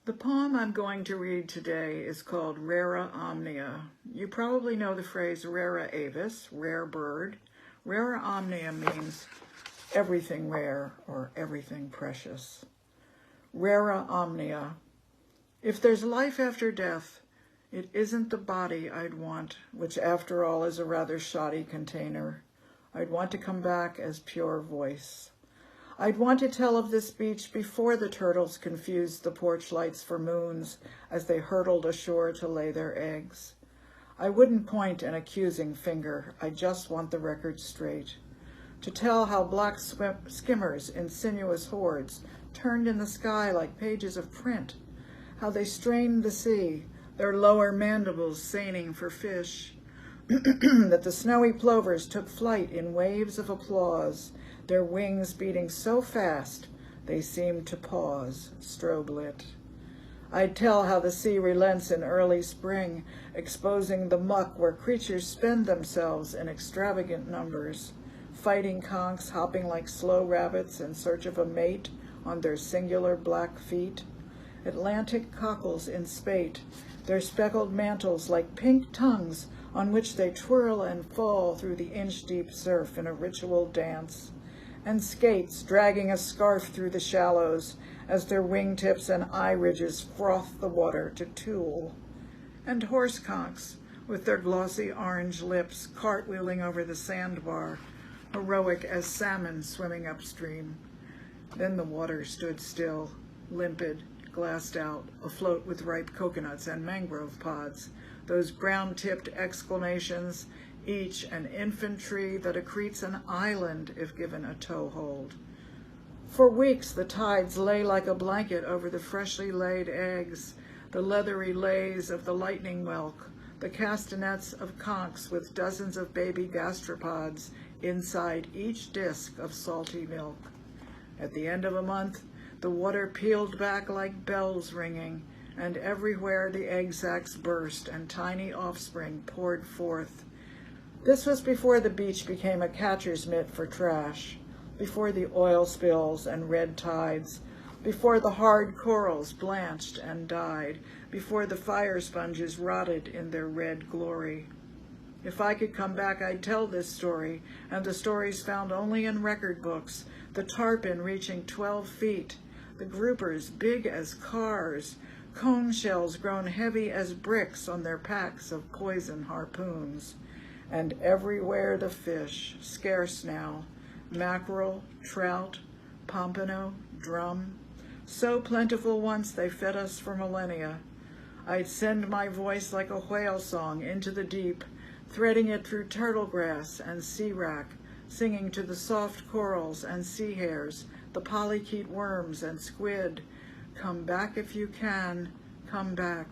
The poem I'm going to read today is called Rara Omnia. You probably know the phrase rara avis, rare bird. Rara Omnia means everything rare or everything precious. Rara Omnia. If there's life after death, it isn't the body I'd want, which after all is a rather shoddy container. I'd want to come back as pure voice. I'd want to tell of this beach before the turtles confused the porch lights for moons as they hurtled ashore to lay their eggs. I wouldn't point an accusing finger. I just want the record straight. To tell how black skimmers in sinuous hordes turned in the sky like pages of print, how they strained the sea, their lower mandibles seining for fish, that the snowy plovers took flight in waves of applause, their wings beating so fast they seemed to pause, strobe lit. I'd tell how the sea relents in early spring, exposing the muck where creatures spend themselves in extravagant numbers, fighting conchs hopping like slow rabbits in search of a mate on their singular black feet, Atlantic cockles in spate, their speckled mantles like pink tongues on which they twirl and fall through the inch-deep surf in a ritual dance, and skates dragging a scarf through the shallows as their wingtips and eye ridges froth the water to tulle, and horse conchs with their glossy orange lips cartwheeling over the sandbar, heroic as salmon swimming upstream. Then the water stood still, limpid, glassed out, afloat with ripe coconuts and mangrove pods, those brown-tipped exclamations, each an infant tree that accretes an island if given a toehold. For weeks the tides lay like a blanket over the freshly laid eggs, the leathery lays of the lightning whelk, the castanets of conchs with dozens of baby gastropods inside each disk of salty milk. At the end of a month, the water peeled back like bells ringing, and everywhere the egg sacs burst and tiny offspring poured forth. This was before the beach became a catcher's mitt for trash, before the oil spills and red tides, before the hard corals blanched and died, before the fire sponges rotted in their red glory. If I could come back, I'd tell this story, and the stories found only in record books, the tarpon reaching 12 feet, the groupers big as cars, cone shells grown heavy as bricks on their packs of poison harpoons, and everywhere the fish, scarce now, mackerel, trout, pompano, drum, so plentiful once they fed us for millennia. I'd send my voice like a whale song into the deep, threading it through turtle grass and sea wrack, singing to the soft corals and sea hares, the polychaete worms and squid, come back if you can, come back.